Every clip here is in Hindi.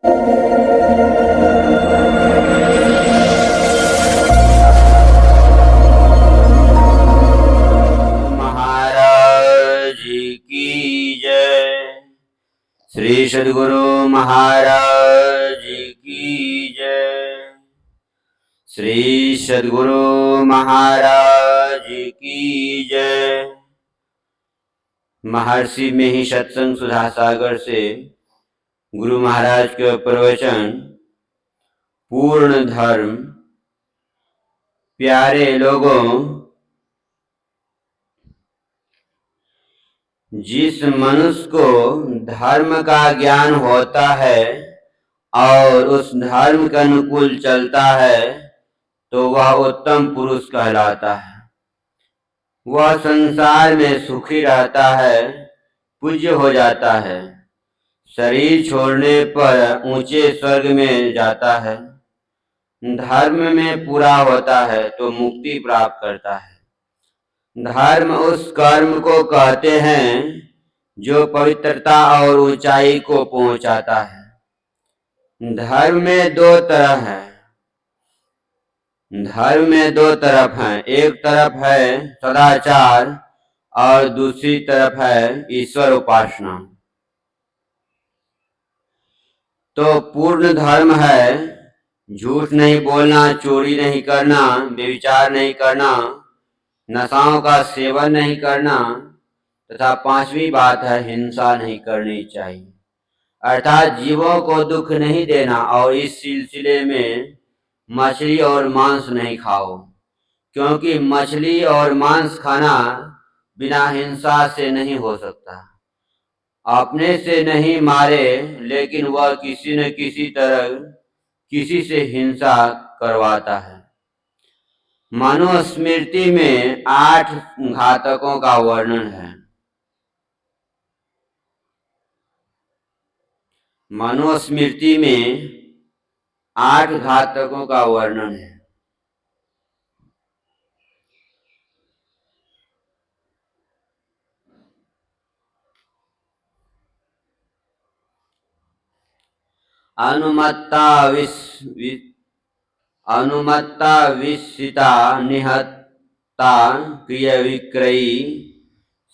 महाराज की जय। श्री सद्गुरु महाराज की जय। श्री सद्गुरु महाराज की जय। महर्षि में ही सत्संग सुधा सागर से गुरु महाराज के प्रवचन पूर्ण धर्म। प्यारे लोगों, जिस मनुष्य को धर्म का ज्ञान होता है और उस धर्म के अनुकूल चलता है तो वह उत्तम पुरुष कहलाता है। वह संसार में सुखी रहता है, पूज्य हो जाता है, शरीर छोड़ने पर ऊंचे स्वर्ग में जाता है, धर्म में पूरा होता है तो मुक्ति प्राप्त करता है। धर्म उस कर्म को कहते हैं जो पवित्रता और ऊंचाई को पहुंचाता है। धर्म में दो तरह है। धर्म में दो तरफ हैं। एक तरफ है सदाचार और दूसरी तरफ है ईश्वर उपासना। तो पूर्ण धर्म है झूठ नहीं बोलना, चोरी नहीं करना, व्यभिचार नहीं करना, नशाओं का सेवन नहीं करना, तथा पांचवी बात है हिंसा नहीं करनी चाहिए, अर्थात जीवों को दुख नहीं देना। और इस सिलसिले में मछली और मांस नहीं खाओ, क्योंकि मछली और मांस खाना बिना हिंसा से नहीं हो सकता। अपने से नहीं मारे, लेकिन वह किसी न किसी तरह किसी से हिंसा करवाता है। मनुस्मृति में 8 घातकों का वर्णन है। मनुस्मृति में 8 घातकों का वर्णन है। अनुमत्ता विस्सिता निहत्ता क्रिय विक्रयी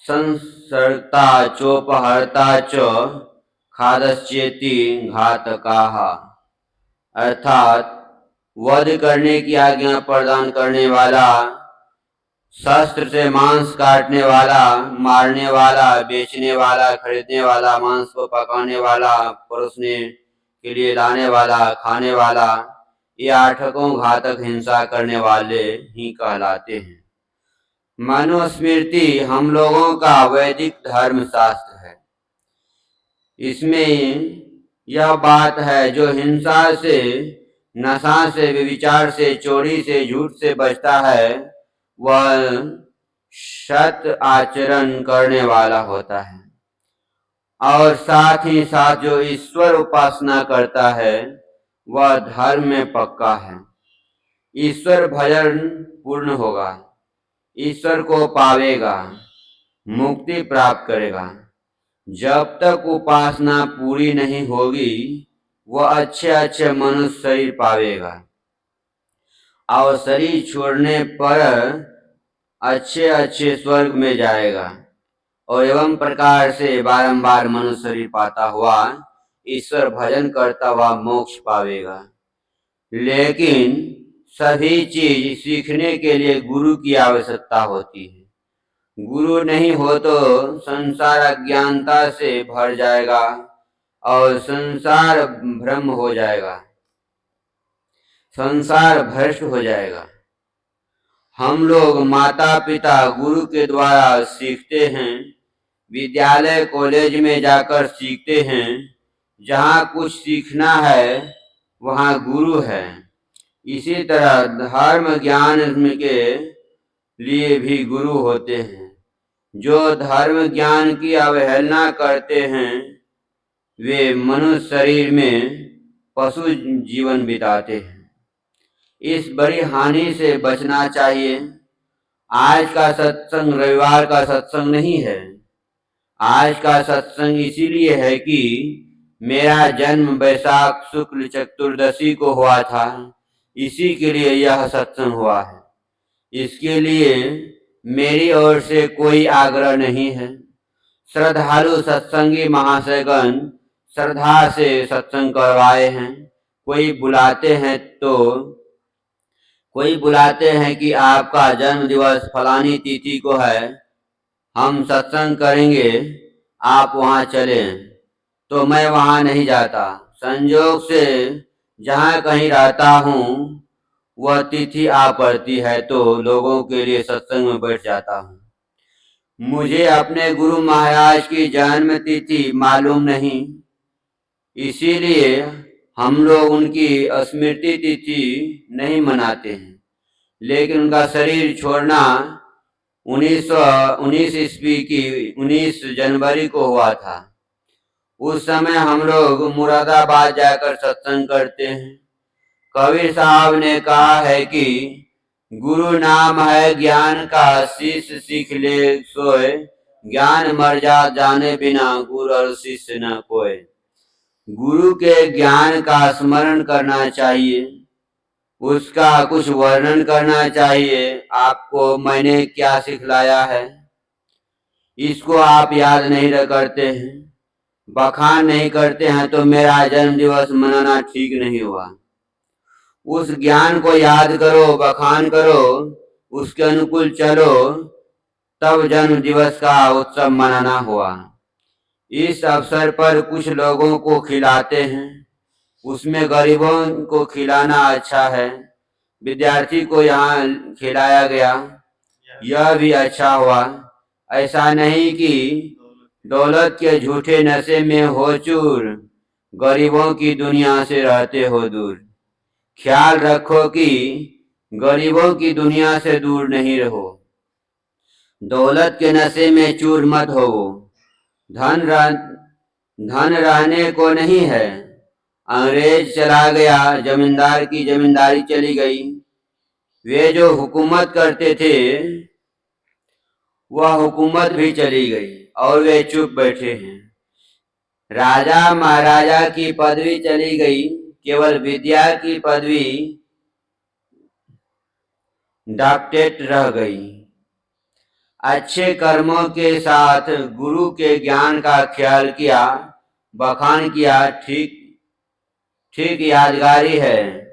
संसर्ता चोपहर्ता च खादश्चेति घातकाः, अर्थात वध करने की आज्ञा प्रदान करने वाला, शस्त्र से मांस काटने वाला, मारने वाला, बेचने वाला, खरीदने वाला, मांस को पकाने वाला, परोसने के लिए लाने वाला, खाने वाला, ये 8 घातक हिंसा करने वाले ही कहलाते हैं। मनुस्मृति हम लोगों का वैदिक धर्म शास्त्र है। इसमें यह बात है, जो हिंसा से, नशा से, व्यभिचार से, चोरी से, झूठ से बचता है वह सत आचरण करने वाला होता है। और साथ ही साथ जो ईश्वर उपासना करता है वह धर्म में पक्का है। ईश्वर भजन पूर्ण होगा, ईश्वर को पावेगा, मुक्ति प्राप्त करेगा। जब तक उपासना पूरी नहीं होगी वह अच्छे अच्छे मनुष्य शरीर पावेगा और शरीर छोड़ने पर अच्छे अच्छे स्वर्ग में जाएगा और एवं प्रकार से बारंबार मनुष्य शरीर पाता हुआ ईश्वर भजन करता हुआ मोक्ष पावेगा। लेकिन सभी चीज सीखने के लिए गुरु की आवश्यकता होती है। गुरु नहीं हो तो संसार अज्ञानता से भर जाएगा और संसार भ्रम हो जाएगा, संसार भ्रष्ट हो जाएगा। हम लोग माता पिता गुरु के द्वारा सीखते हैं, विद्यालय कॉलेज में जाकर सीखते हैं। जहाँ कुछ सीखना है वहाँ गुरु है। इसी तरह धर्म ज्ञान के लिए भी गुरु होते हैं। जो धर्म ज्ञान की अवहेलना करते हैं वे मनुष्य शरीर में पशु जीवन बिताते हैं। इस बड़ी हानि से बचना चाहिए। आज का सत्संग रविवार का सत्संग नहीं है। आज का सत्संग इसीलिए है कि मेरा जन्म वैशाख शुक्ल चतुर्दशी को हुआ था, इसी के लिए यह सत्संग हुआ है। इसके लिए मेरी ओर से कोई आग्रह नहीं है। श्रद्धालु सत्संगी महाशयगण श्रद्धा से सत्संग करवाए हैं। कोई बुलाते हैं कि आपका जन्म दिवस फलानी तिथि को है, हम सत्संग करेंगे, आप वहाँ चलें, तो मैं वहाँ नहीं जाता। संयोग से जहाँ कहीं रहता हूँ वह तिथि आ पड़ती है तो लोगों के लिए सत्संग में बैठ जाता हूँ। मुझे अपने गुरु महाराज की जन्म तिथि मालूम नहीं, इसीलिए हम लोग उनकी स्मृति तिथि नहीं मनाते हैं। लेकिन उनका शरीर छोड़ना 1919 ईस्वी की 19 जनवरी को हुआ था। उस समय हम लोग मुरादाबाद जाकर सत्संग करते हैं। कबीर साहब ने कहा है कि गुरु नाम है ज्ञान का, शिष्य सीख ले सोए, ज्ञान मर जाने बिना गुरु और शिष्य न कोय। गुरु के ज्ञान का स्मरण करना चाहिए, उसका कुछ वर्णन करना चाहिए। आपको मैंने क्या सिखलाया है इसको आप याद नहीं करते हैं, बखान नहीं करते हैं, तो मेरा जन्म दिवस मनाना ठीक नहीं हुआ। उस ज्ञान को याद करो, बखान करो, उसके अनुकूल चलो, तब जन्म दिवस का उत्सव मनाना हुआ। इस अवसर पर कुछ लोगों को खिलाते हैं, उसमें गरीबों को खिलाना अच्छा है। विद्यार्थी को यहाँ खिलाया गया, यह भी अच्छा हुआ। ऐसा नहीं कि दौलत के झूठे नशे में हो चूर, गरीबों की दुनिया से रहते हो दूर। ख्याल रखो कि गरीबों की दुनिया से दूर नहीं रहो, दौलत के नशे में चूर मत हो। धन रहने को नहीं है। अंग्रेज चला गया, जमींदार की जमींदारी चली गई। वे जो हुकूमत करते थे वह हुकूमत भी चली गई और वे चुप बैठे हैं। राजा महाराजा की पदवी चली गई, केवल विद्या की पदवी डॉक्टरेट रह गई। अच्छे कर्मों के साथ गुरु के ज्ञान का ख्याल किया, बखान किया, ठीक यादगारी है।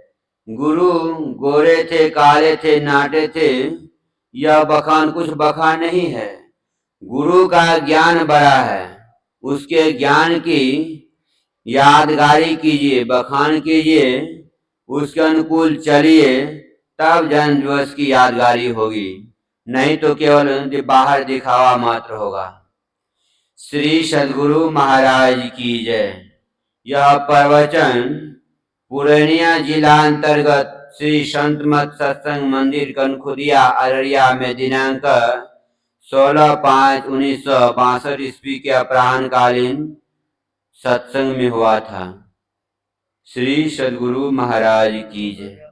गुरु गोरे थे, काले थे, नाटे थे, यह बखान कुछ बखान नहीं है। गुरु का ज्ञान बड़ा है, उसके ज्ञान की यादगारी कीजिए, बखान कीजिए, उसके अनुकूल चलिए, तब जन्म दिवस की यादगारी होगी, नहीं तो केवल बाहर दिखावा मात्र होगा। श्री सद्गुरु महाराज की जय। यह प्रवचन पूर्णिया जिला अंतर्गत श्री संत मत सत्संग मंदिर कनखुदिया अररिया में दिनांक 16/5/1962 ईस्वी के अपराह्नकालीन सत्संग में हुआ था। श्री सद्गुरु महाराज की जय।